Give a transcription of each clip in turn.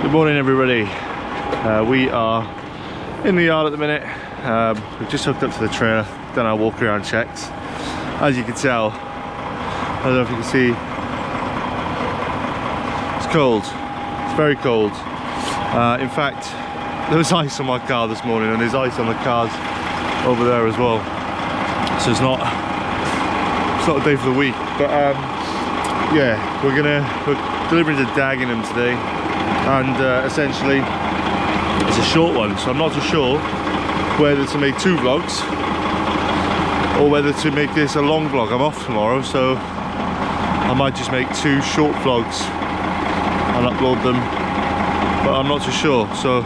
Good morning, everybody. We are in the yard at the minute. We've just hooked up to the trailer, done our walk around checks. As you can tell, I don't know if you can see, it's cold. It's very cold. In fact, there was ice on my car this morning, and there's ice on the cars over there as well. So it's not a day for the week. But yeah, we're delivering to Dagenham today, and essentially it's a short one. So I'm not too sure whether to make 2 vlogs or whether to make this a long vlog. I'm off tomorrow, so I might just make 2 short vlogs and upload them, but I'm not too sure. So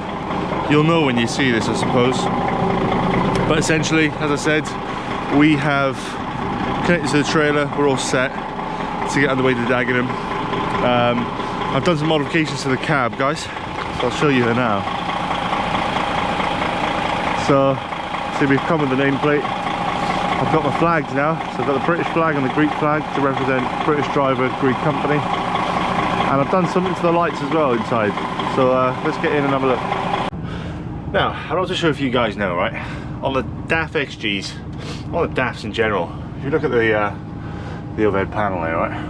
you'll know when you see this, I suppose. But essentially, as I said, we have connected to the trailer. We're all set to get on the way to Dagenham. I've done some modifications to the cab, guys, so I'll show you her now. So, see, we've come with the nameplate. I've got my flags now, so I've got the British flag and the Greek flag to represent British driver, Greek company. And I've done something to the lights as well inside. So let's get in and have a look. Now, I'm not too sure if you guys know, right? On the DAF XGs, on the DAFs in general, if you look at the overhead panel there, right?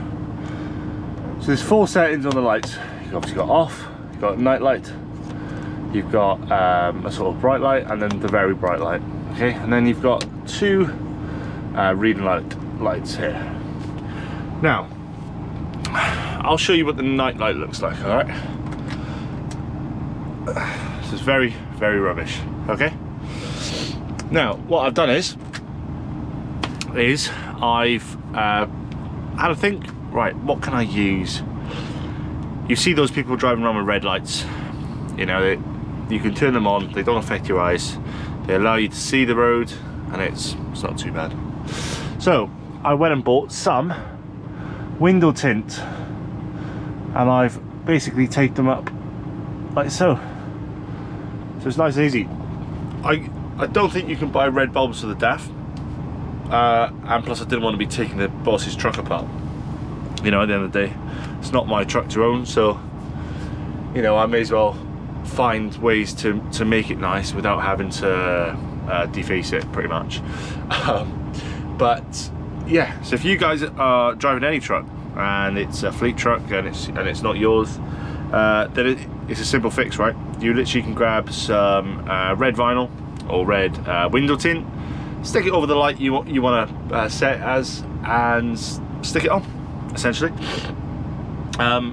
So there's 4 settings on the lights. You've obviously got off, you've got night light, you've got a sort of bright light, and then the very bright light. Okay, and then you've got 2 reading lights here. Now, I'll show you what the night light looks like. All right. This is very, very rubbish. Okay. Now, what I've done is I've had a think. Right, what can I use? You see those people driving around with red lights. You know, you can turn them on. They don't affect your eyes. They allow you to see the road, and it's not too bad. So I went and bought some window tint, and I've basically taped them up like so. So it's nice and easy. I don't think you can buy red bulbs for the DAF, and plus I didn't want to be taking the boss's truck apart. You know, at the end of the day, it's not my truck to own, so you know, I may as well find ways to make it nice without having to deface it, pretty much. But yeah, so if you guys are driving any truck and it's a fleet truck and it's not yours, then it's a simple fix, right? You literally can grab some red vinyl or red window tint, stick it over the light you want to set as, and stick it on, essentially.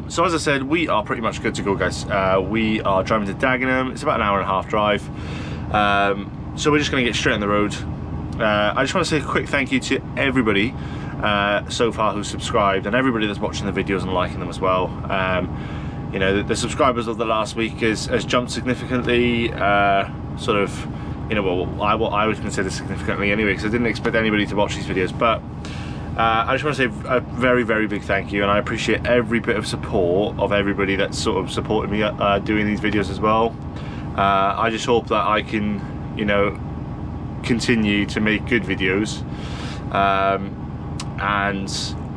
So as I said, we are pretty much good to go, guys. We are driving to Dagenham. It's about an 1.5 hour drive. So we're just going to get straight on the road. I just want to say a quick thank you to everybody so far who's subscribed, and everybody that's watching the videos and liking them as well. You know, the subscribers of the last week has jumped significantly. Sort of, you know, well, I would consider significantly anyway, because I didn't expect anybody to watch these videos. But I just want to say a very, very big thank you, and I appreciate every bit of support of everybody that's sort of supported me doing these videos as well. I just hope that I can, you know, continue to make good videos, and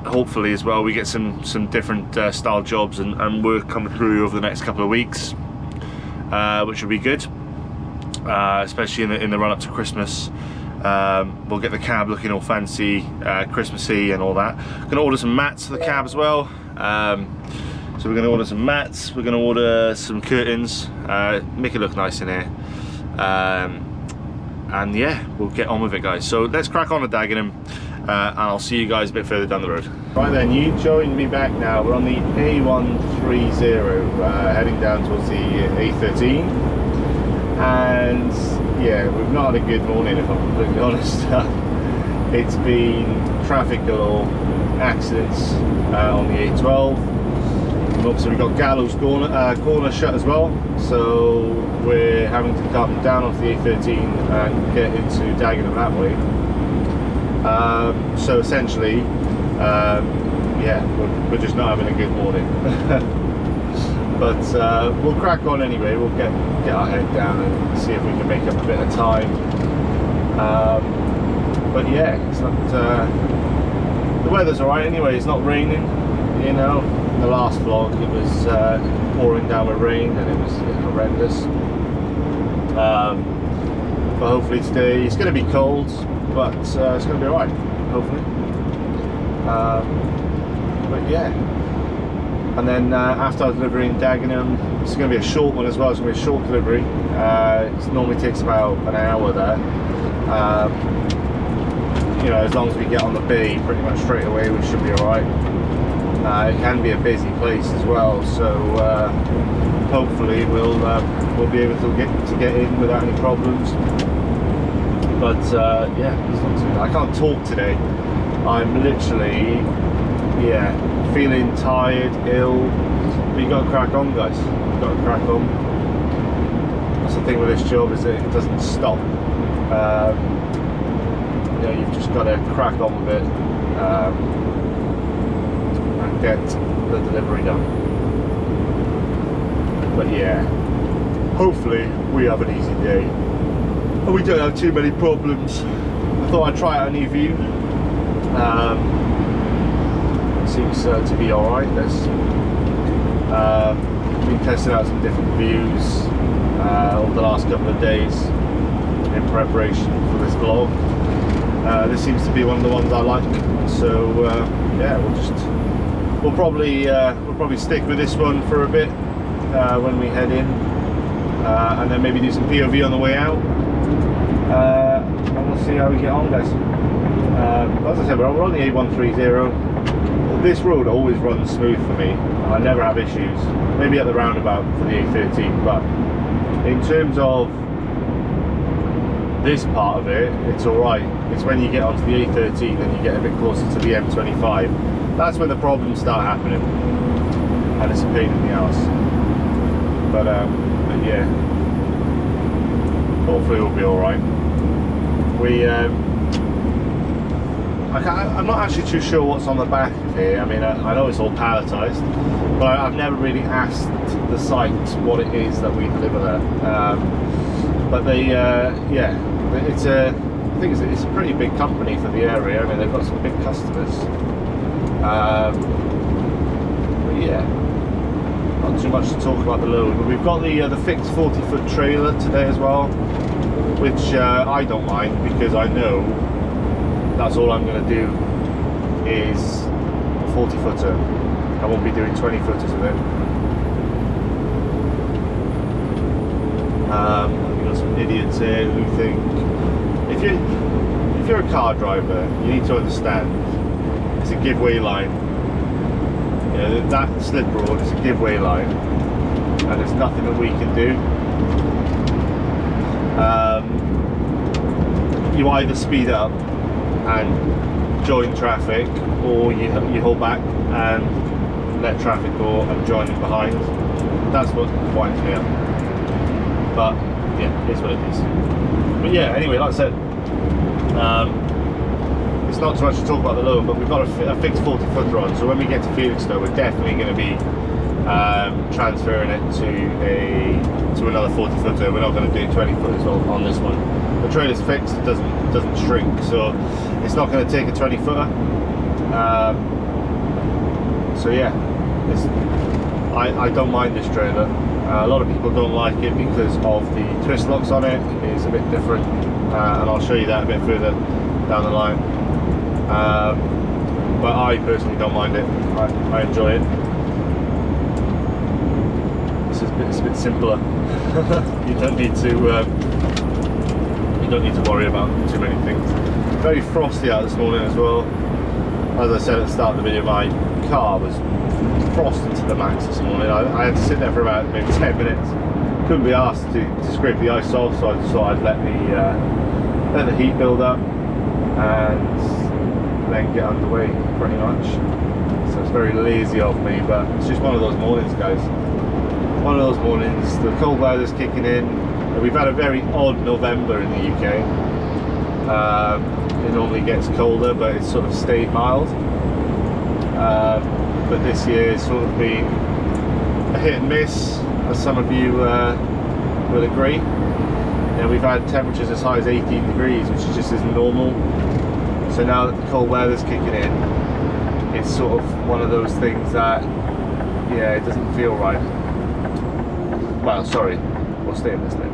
hopefully as well we get some different style jobs and work coming through over the next couple of weeks, which will be good, especially in the run up to Christmas. We'll get the cab looking all fancy, Christmassy and all that. Gonna order some mats for the cab as well. So we're gonna order some mats, we're gonna order some curtains, make it look nice in here. And yeah, we'll get on with it, guys. So let's crack on to Dagenham, and I'll see you guys a bit further down the road. Right then, you joined me back now. We're on the A130, heading down towards the A13. And yeah, we've not had a good morning, if I'm completely honest. It's been traffic accidents on the A12. So we've got Gallows corner shut as well, so we're having to come down off the A13 and get into Dagenham that way. So essentially, yeah, we're just not having a good morning. But we'll crack on anyway. We'll get our head down and see if we can make up a bit of time. But yeah, it's not. The weather's alright anyway. It's not raining, you know. the last vlog it was pouring down with rain and it was horrendous. But hopefully today it's going to be cold, but it's going to be alright, hopefully. But yeah, and then after our delivery in Dagenham, it's going to be a short one as well. It's going to be a short delivery. It normally takes about an hour there. You know, as long as we get on the bay pretty much straight away, we should be alright. It can be a busy place as well, so hopefully we'll be able to get in without any problems. But yeah, it's not too bad. I can't talk today. I'm literally, yeah, feeling tired, ill. But you got to crack on, guys. You got to crack on. That's the thing with this job, is that it doesn't stop. You know, you've just got to crack on with it and get the delivery done. But yeah, hopefully we have an easy day and we don't have too many problems. I thought I'd try out a new view. Seems to be alright. There's been testing out some different views over the last couple of days in preparation for this vlog. This seems to be one of the ones I like, so yeah, we'll probably stick with this one for a bit when we head in, and then maybe do some POV on the way out, and we'll see how we get on, guys. As I said, we're on the A130. This road always runs smooth for me. I never have issues. Maybe at the roundabout for the A13, but in terms of this part of it, it's alright. It's when you get onto the A13 and you get a bit closer to the M25, that's when the problems start happening, and it's a pain in the ass. But yeah, hopefully we'll be alright. I'm not actually too sure what's on the back of here. I mean, I know it's all palletised, but I've never really asked the site what it is that we deliver there. But they, yeah, it's I think it's a pretty big company for the area. I mean, they've got some big customers. But yeah, not too much to talk about the load. But we've got the fixed 40-foot trailer today as well, which I don't mind, because I know that's all I'm going to do is a 40-footer. I won't be doing 20-footers with it. You know, some idiots here who think if you're a car driver, you need to understand it's a giveaway line. You know, that slip road is a giveaway line, and there's nothing that we can do. You either speed up and join traffic, or you hold back and let traffic go and join it behind. That's what winds me up. But yeah, it's what it is. But yeah, anyway, like I said, it's not too much to talk about the load, but we've got a fixed 40-footer on, so when we get to Felixstowe, we're definitely going to be transferring it to another 40-footer. We're not going to do 20-footers on this one. The trailer's fixed, it doesn't shrink, so it's not going to take a 20-footer. So yeah, I don't mind this trailer. A lot of people don't like it because of the twist locks on it. It's a bit different, and I'll show you that a bit further down the line. But I personally don't mind it. I enjoy it. It's a bit simpler. You don't need to worry about too many things. Very frosty out this morning as well. As I said at the start of the video, my car was frosted to the max this morning. I had to sit there for about maybe 10 minutes. Couldn't be asked to scrape the ice off, so I just thought I'd let the heat build up and then get underway, pretty much. So it's very lazy of me, but it's just one of those mornings, guys. One of those mornings. The cold weather's kicking in. We've had a very odd November in the UK. It normally gets colder, but it's sort of stayed mild. But this year it's sort of been a hit and miss, as some of you will agree. You know, we've had temperatures as high as 18 degrees, which just isn't normal. So now that the cold weather's kicking in, it's sort of one of those things that yeah, it doesn't feel right. Well, sorry, we'll stay in this thing.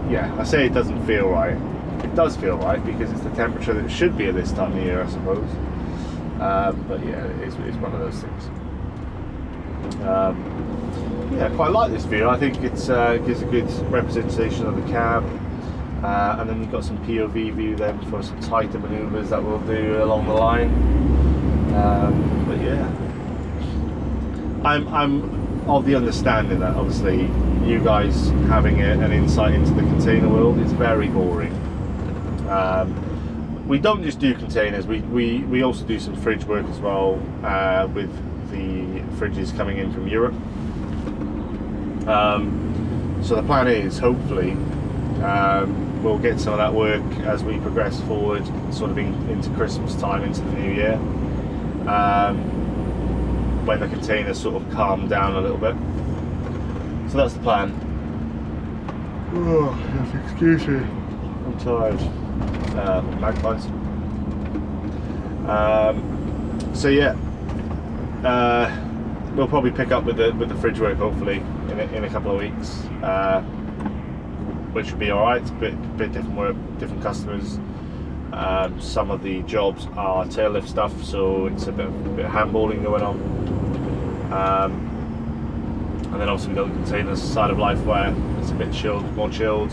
Yeah, I say it doesn't feel right. It does feel right because it's the temperature that it should be at this time of year, I suppose. But yeah, it's one of those things. Yeah, I quite like this view. I think it's gives a good representation of the cab. And then you've got some POV view then for some tighter manoeuvres that we'll do along the line. But yeah, I'm of the understanding that obviously you guys having an insight into the container world is very boring. We don't just do containers, we also do some fridge work as well, with the fridges coming in from Europe. So the plan is hopefully we'll get some of that work as we progress forward, sort of into Christmas time, into the new year, when the containers sort of calm down a little bit. So that's the plan. Oh, yes, excuse me, I'm tired. Magpies. So yeah, we'll probably pick up with the fridge work hopefully in a couple of weeks, which would be alright. It's a bit different work, different customers. Some of the jobs are tail lift stuff, so it's a bit of handballing going on. And then obviously we've got the containers side of life where it's a bit chilled, more chilled,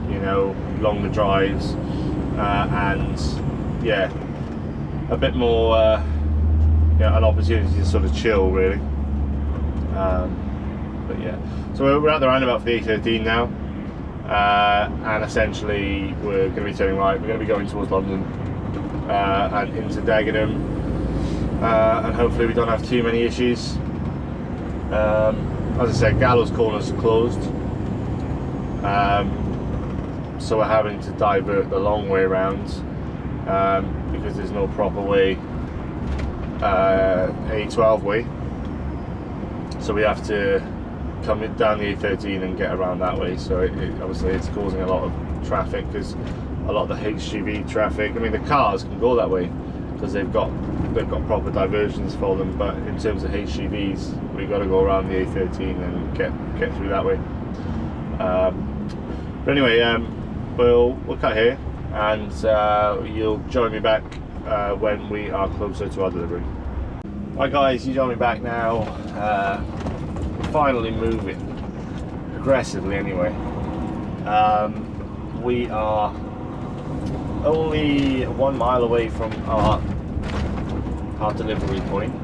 you know, longer drives, and yeah, a bit more yeah, an opportunity to sort of chill really. But yeah, so we're at the roundabout for the A13 now, and essentially we're going to be turning right. We're going to be going towards London and into Dagenham, and hopefully we don't have too many issues. As I said, Gallows corners are closed, so we're having to divert the long way around, because there's no proper way, A12 way, so we have to come down the A13 and get around that way. So obviously it's causing a lot of traffic, because a lot of the HGV traffic, I mean the cars can go that way because they've got proper diversions for them, but in terms of HGVs we've got to go around the A13 and get through that way. But anyway, we'll cut here, and you'll join me back when we are closer to our delivery. Right guys, you join me back now. Finally moving aggressively anyway. We are only 1 mile away from our delivery point,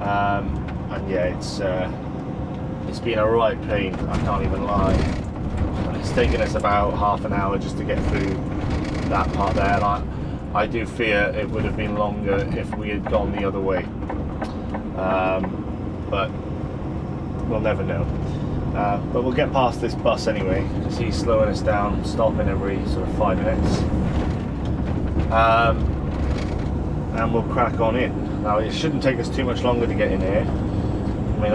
and yeah, it's been a right pain, I can't even lie. It's taken us about half an hour just to get through that part there, and I do fear it would have been longer if we had gone the other way, but we'll never know. But we'll get past this bus anyway, because he's slowing us down, stopping every sort of 5 minutes, and we'll crack on in. Now it shouldn't take us too much longer to get in here. I mean,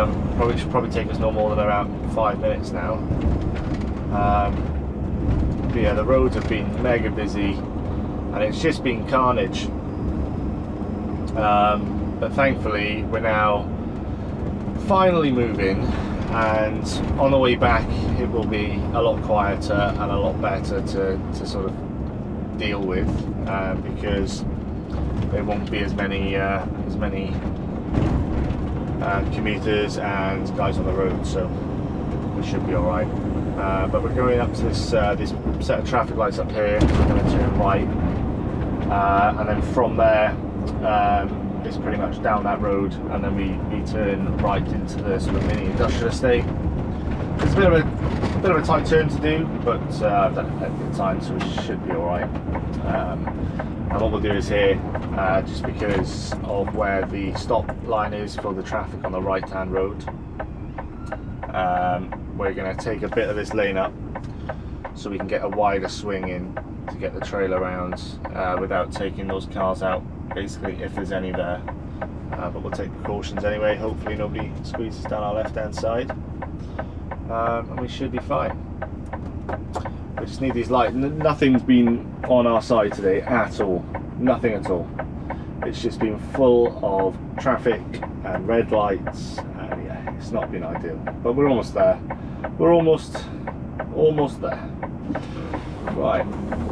it should probably take us no more than around 5 minutes now. But yeah, the roads have been mega busy, and it's just been carnage. But thankfully we're now finally moving, and on the way back it will be a lot quieter and a lot better to sort of deal with, because there won't be as many commuters and guys on the road, so we should be all right. But we're going up to this set of traffic lights up here. We're going to turn right, and then from there it's pretty much down that road, and then we turn right into the sort of mini industrial estate. It's a bit of a tight turn to do, but I've done it plenty of time, so we should be all right. And what we'll do is here, just because of where the stop line is for the traffic on the right hand road, we're going to take a bit of this lane up so we can get a wider swing in to get the trailer around without taking those cars out, basically, if there's any there. But we'll take precautions anyway. Hopefully nobody squeezes down our left hand side, and we should be fine. We just need these lights. Nothing's been on our side today at all, nothing at all. It's just been full of traffic and red lights, and yeah, it's not been ideal. But we're almost there. We're almost there. Right,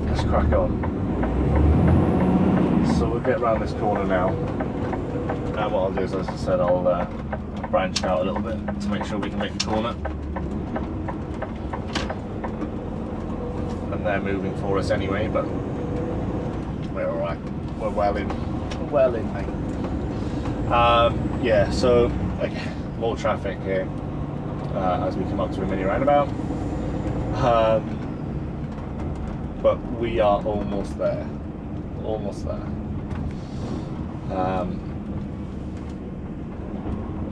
let's crack on. So we'll get around this corner now, and what I'll do is, as I said, I'll branch out a little bit to make sure we can make the corner. And they're moving for us anyway, but we're alright. We're well in, mate. Yeah, so again, more traffic here as we come up to a mini roundabout. But we are almost there.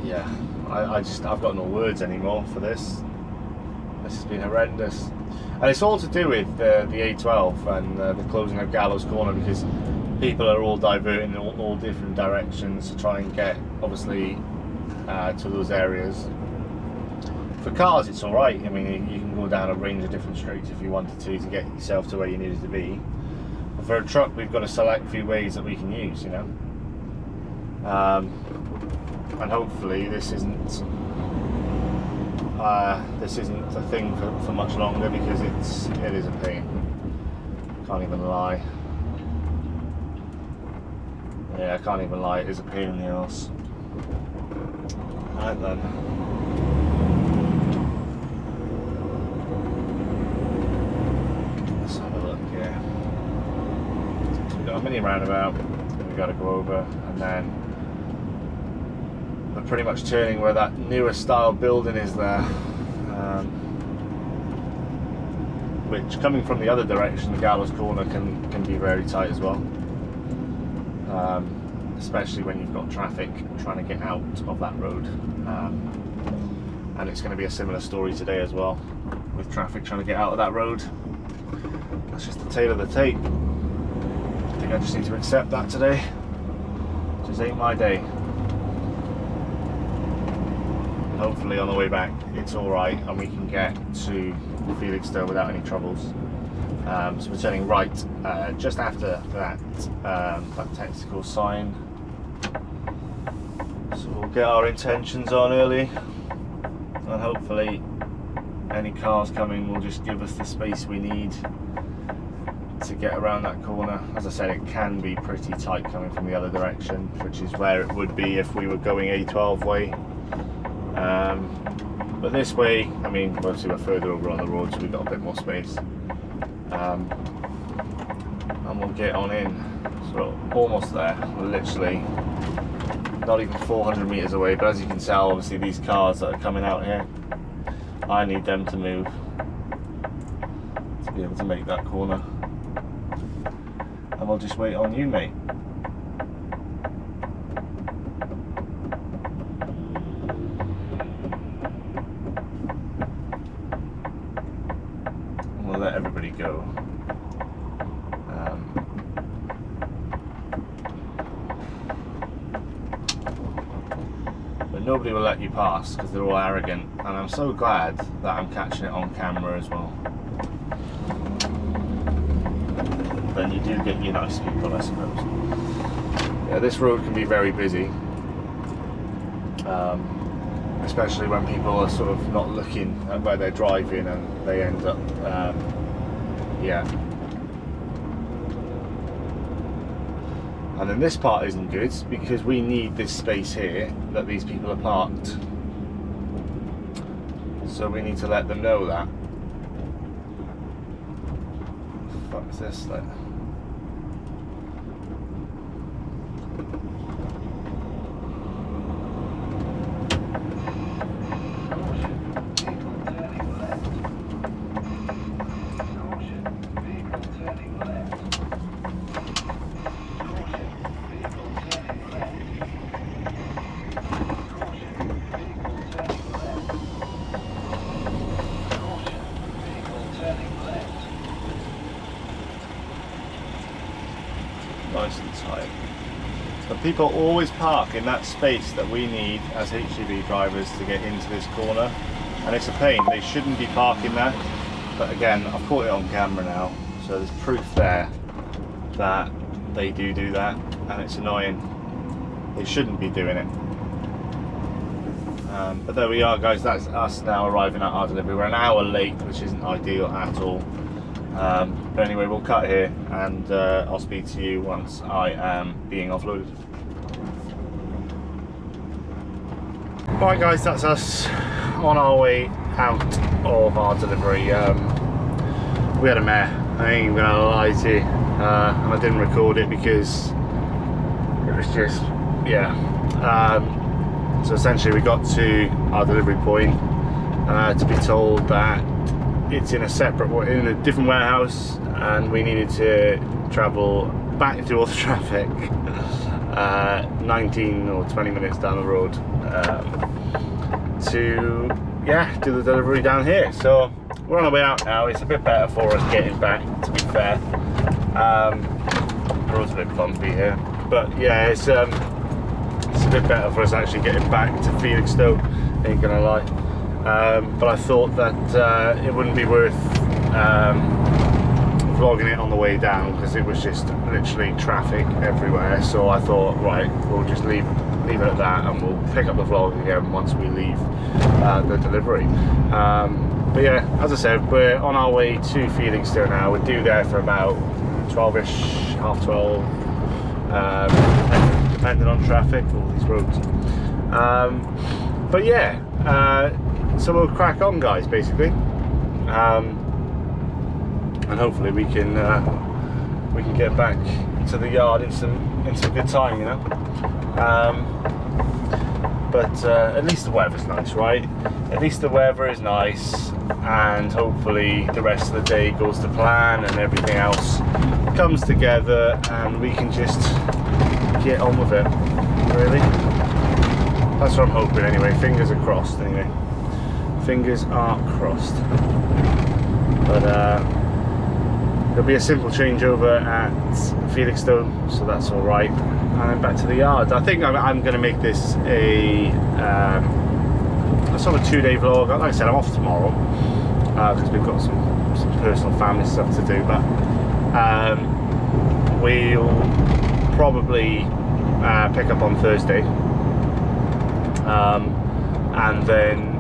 Yeah, I've got no words anymore for this. This has been horrendous, and it's all to do with the A12 and the closing of Gallows Corner, because people are all diverting in all different directions to try and get, obviously, to those areas. For cars, it's all right. I mean, you can go down a range of different streets if you wanted to get yourself to where you needed to be. But for a truck, we've got to select a few ways that we can use, you know. And hopefully, this isn't a thing for much longer, because it is a pain. Can't even lie. Yeah, I can't even lie. It is a pain in the arse. Right then. Let's have a look here. So we've got a mini roundabout that we've got to go over, and then we're pretty much turning where that newer style building is there. Which, coming from the other direction, the Gallows Corner can be very tight as well. Especially when you've got traffic trying to get out of that road. And it's going to be a similar story today as well, with traffic trying to get out of that road. That's just the tail of the tape. I think I just need to accept that today. Just ain't my day. Hopefully on the way back it's alright and we can get to Felixstowe without any troubles. So we're turning right just after that technical sign. So we'll get our intentions on early, and hopefully any cars coming will just give us the space we need to get around that corner. As I said, it can be pretty tight coming from the other direction, which is where it would be if we were going A12 way. But this way, I mean, obviously we're further over on the road, so we've got a bit more space. And we'll get on in. So almost there. We're literally not even 400 meters away, but as you can tell, obviously these cars that are coming out here, I need them to move to be able to make that corner. And we'll just wait on you, mate. And we'll let everybody go. But nobody will let you pass because they're all arrogant, and I'm so glad that I'm catching it on camera as well. Then you do get your nice people, I suppose. Yeah, this road can be very busy, especially when people are sort of not looking at where they're driving and they end up, yeah. And then this part isn't good because we need this space here that these people are parked. So we need to let them know that. What the fuck is this like? Nice and tight. But people always park in that space that we need as HGV drivers to get into this corner, and it's a pain. They shouldn't be parking there, but again, I've caught it on camera now, so there's proof there that they do that. and it's annoying. They shouldn't be doing it. But there we are, guys. That's us now arriving at our delivery. We're an hour late, which isn't ideal at all. But anyway, we'll cut here, and I'll speak to you once I am being offloaded. Right, guys, that's us on our way out of our delivery. We had a mare, I ain't gonna lie to you, and I didn't record it because it was just, yeah. So essentially we got to our delivery point to be told that it's in a different warehouse, and we needed to travel back through all the traffic 19 or 20 minutes down the road to do the delivery down here. So we're on our way out now. It's a bit better for us getting back, to be fair. The road's a bit bumpy here, but yeah, it's a bit better for us actually getting back to Felixstowe, ain't gonna lie. But I thought that it wouldn't be worth vlogging it on the way down because it was just literally traffic everywhere. So I thought, right, we'll just leave it at that, and we'll pick up the vlog again once we leave the delivery. But yeah, as I said, we're on our way to Felixstowe now. We're due there for about 12ish, half 12, depending on traffic, all these roads. But yeah, so we'll crack on, guys, basically, and hopefully we can get back to the yard in some good time, you know. But at least the weather's nice, right? At least the weather is nice, and hopefully the rest of the day goes to plan and everything else comes together, and we can just get on with it, really. That's what I'm hoping anyway. Fingers are crossed anyway. Fingers are crossed. But there'll be a simple changeover at Felixstowe, so that's all right. And then back to the yard. I think I'm going to make this a sort of 2-day vlog. Like I said, I'm off tomorrow because we've got some personal family stuff to do. But we'll probably pick up on Thursday, and then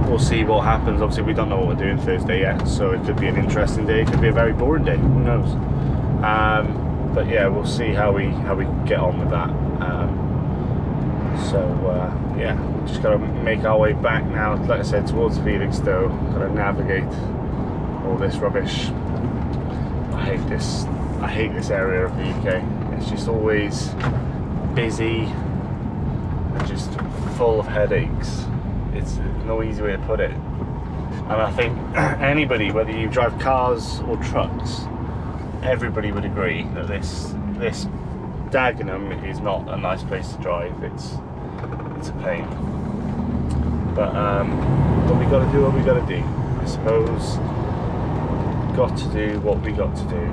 we'll see what happens. Obviously, we don't know what we're doing Thursday yet, so it could be an interesting day. It could be a very boring day. Who knows? But yeah, we'll see how we get on with that. Yeah, just gotta make our way back now. Like I said, towards Felixstowe. Gotta navigate all this rubbish. I hate this area of the UK. It's just always busy and just full of headaches. It's no easy way to put it. And I think anybody, whether you drive cars or trucks, everybody would agree that this Dagenham is not a nice place to drive. It's a pain. But we got to do what we got to do. I suppose got to do what we got to do.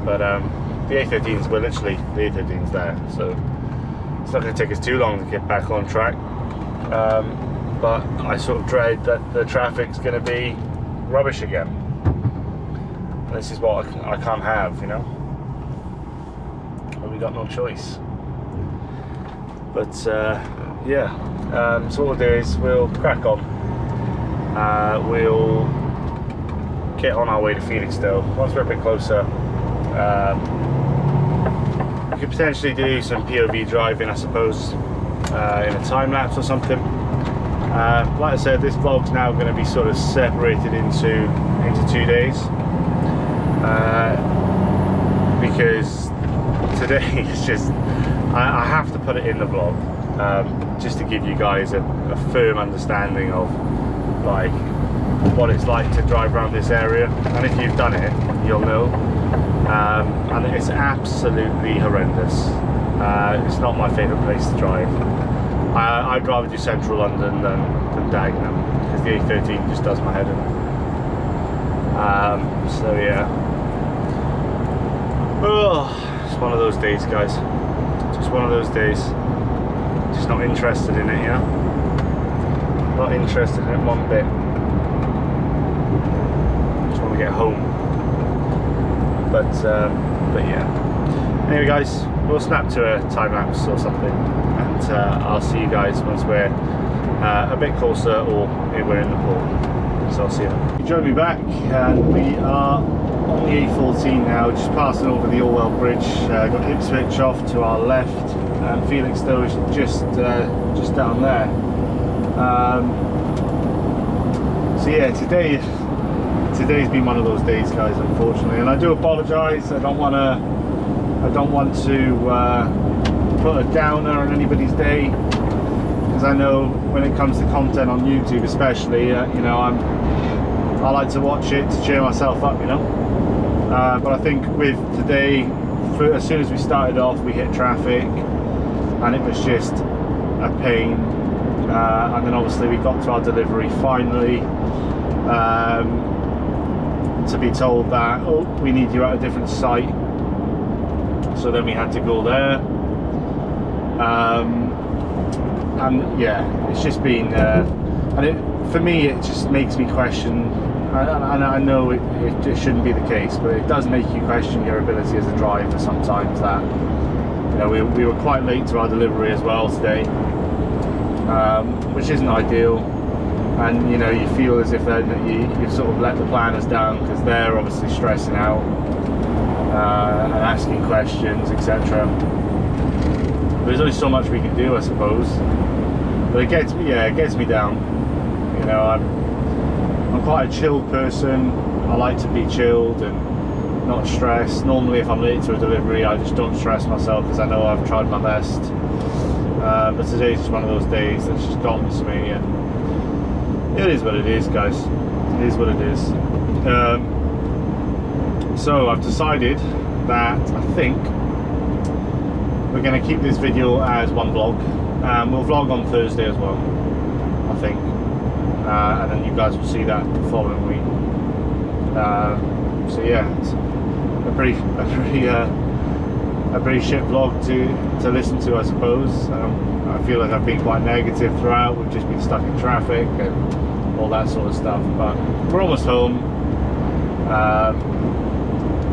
But the A13s, we're literally, the A13's there, so it's not going to take us too long to get back on track. But I sort of dread that the traffic's going to be rubbish again. This is what I can't have, you know. But we got no choice. But yeah, so what we'll do is we'll crack on. We'll get on our way to Felixstowe. Once we're a bit closer, we could potentially do some POV driving, I suppose, in a time lapse or something. Like I said, this vlog's now going to be sort of separated into 2 days. Because today is just, I have to put it in the vlog, just to give you guys a firm understanding of like what it's like to drive around this area, and if you've done it you'll know. And it's absolutely horrendous. It's not my favourite place to drive. I'd rather do central London than Dagenham, because the A13 just does my head in. So yeah. Oh, it's one of those days, guys. Just one of those days. Just not interested in it, you know? Not interested in it one bit. Just want to get home. But yeah. Anyway guys, we'll snap to a time lapse or something, and I'll see you guys once we're a bit closer or we're in the port. So I'll see you. You join me back, and we are on the A14 now, just passing over the Orwell Bridge. Got Ipswich off to our left, and Felixstowe is just down there. So yeah, today's been one of those days, guys, unfortunately, and I do apologise. I don't want to put a downer on anybody's day, because I know when it comes to content on YouTube, especially, you know, I like to watch it to cheer myself up, you know. But I think with today, as soon as we started off, we hit traffic, and it was just a pain. And then obviously we got to our delivery finally, to be told that, oh, we need you at a different site. So then we had to go there, and yeah, it's just been, and for me it just makes me question, and I know it shouldn't be the case, but it does make you question your ability as a driver sometimes. That, you know, we were quite late to our delivery as well today, which isn't ideal, and you know, you feel as if you've sort of let the planners down, because they're obviously stressing out and asking questions, etc. There's only so much we can do, I suppose, but it gets me down. You know, I'm quite a chilled person. I like to be chilled and not stressed. Normally if I'm late to a delivery, I just don't stress myself, because I know I've tried my best. But today's just one of those days that's just gotten to me, and it is what it is, guys. It is what it is. So I've decided that I think we're going to keep this video as one vlog. We'll vlog on Thursday as well, I think, and then you guys will see that the following week. So yeah, it's a pretty shit vlog to listen to, I suppose. I feel like I've been quite negative throughout. We've just been stuck in traffic and all that sort of stuff, but we're almost home.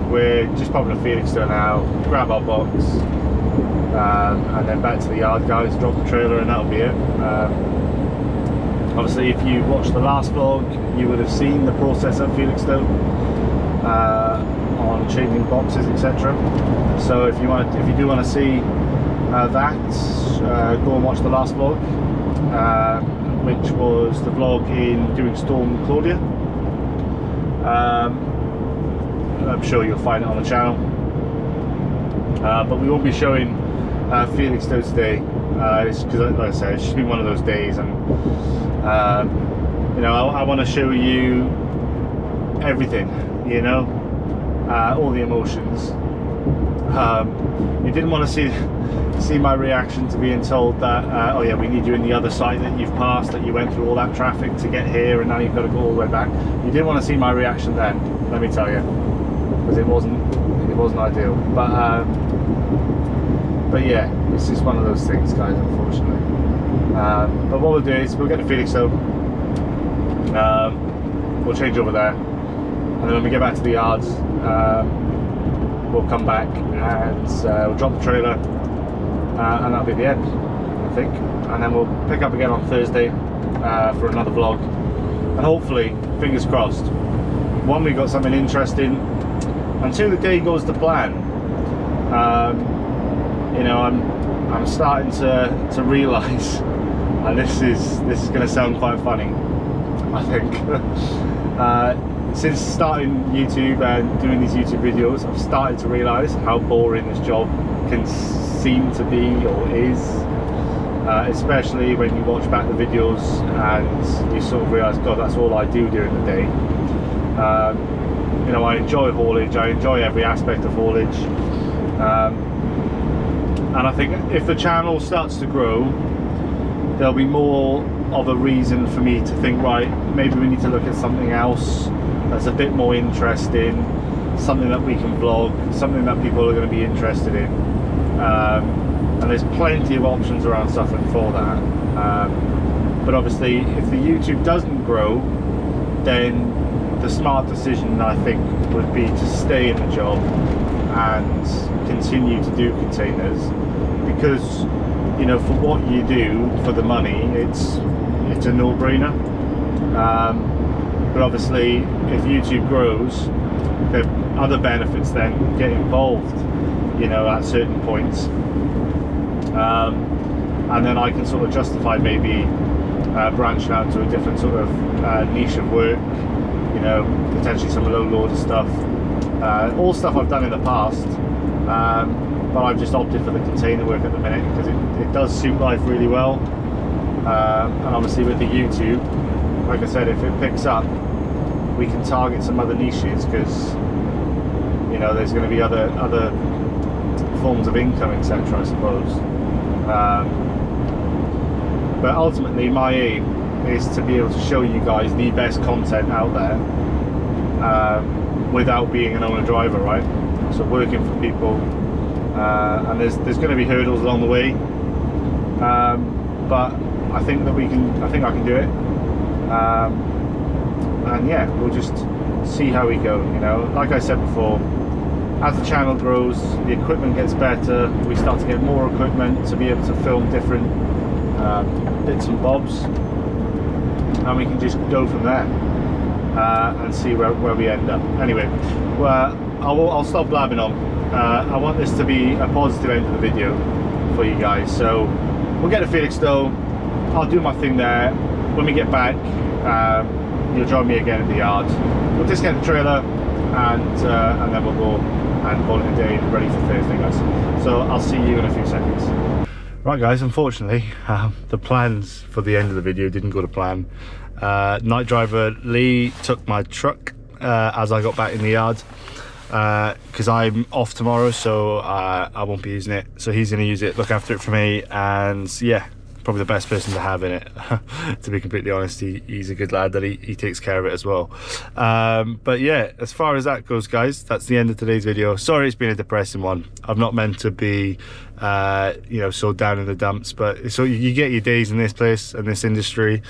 We're just popping to Felixstowe now, grab our box, and then back to the yard, guys, drop the trailer, and that'll be it. Obviously, if you watched the last vlog, you would have seen the process at Felixstowe on changing boxes, etc. So if you do want to see that, go and watch the last vlog, which was the vlog in doing Storm Claudia. I'm sure you'll find it on the channel, but we won't be showing Felixstowe today, because like I said, it's just been one of those days, and you know, I want to show you everything, you know, all the emotions. You didn't want to see my reaction to being told that, oh yeah, we need you in the other site that you've passed, that you went through all that traffic to get here, and now you've got to go all the way back. You didn't want to see my reaction then, let me tell you, because it wasn't ideal. But yeah, it's just one of those things, guys, unfortunately. But what we'll do is we'll get to Felixstowe, we'll change over there, and then when we get back to the yards, we'll come back and we'll drop the trailer, and that'll be the end, I think. And then we'll pick up again on Thursday for another vlog, and hopefully, fingers crossed, one, we got something interesting, and two, the day goes to plan. You know, I'm starting to realise, and this is going to sound quite funny, I think. Since starting YouTube and doing these YouTube videos, I've started to realise how boring this job can seem to be, or is, especially when you watch back the videos and you sort of realise, God, that's all I do during the day. You know, I enjoy haulage, I enjoy every aspect of haulage, and I think if the channel starts to grow, there'll be more of a reason for me to think, right, maybe we need to look at something else that's a bit more interesting, something that we can vlog, something that people are going to be interested in, and there's plenty of options around Suffolk for that. But obviously, if the YouTube doesn't grow, then the smart decision, I think, would be to stay in the job and continue to do containers, because you know, for what you do for the money, it's a no-brainer. But obviously, if YouTube grows, the other benefits then get involved, you know, at certain points, and then I can sort of justify maybe branching out to a different sort of niche of work, you know, potentially some low loader stuff, all stuff I've done in the past, but I've just opted for the container work at the minute because it does suit life really well, and obviously with the YouTube, like I said, if it picks up, we can target some other niches, because you know there's going to be other forms of income, etc., I suppose. But ultimately my aim is to be able to show you guys the best content out there, without being an owner driver, right? So working for people, and there's going to be hurdles along the way, but I think that I can do it, and yeah, we'll just see how we go. You know, like I said before, as the channel grows, the equipment gets better, we start to get more equipment to be able to film different bits and bobs, and we can just go from there, and see where we end up. Anyway, well, I'll stop blabbing on. I want this to be a positive end of the video for you guys, so we'll get to Felixstowe, I'll do my thing there. When we get back, you'll join me again at the yard. We'll discount the trailer, and then we'll go and call it a day, ready for Thursday, guys. So I'll see you in a few seconds. Right guys, unfortunately the plans for the end of the video didn't go to plan. Night driver Lee took my truck as I got back in the yard, because I'm off tomorrow, so I won't be using it, so he's going to use it, look after it for me, and yeah, probably the best person to have in it. To be completely honest, he's a good lad that he takes care of it as well. But yeah, as far as that goes, guys, that's the end of today's video. Sorry it's been a depressing one. I'm not meant to be you know, so down in the dumps, but so you get your days in this place and this industry,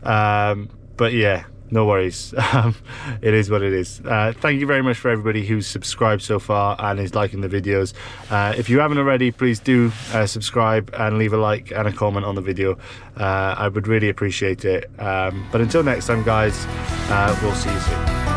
but yeah, no worries. It is what it is. Thank you very much for everybody who's subscribed so far and is liking the videos. If you haven't already, please do subscribe and leave a like and a comment on the video. I would really appreciate it. But until next time, guys, we'll see you soon.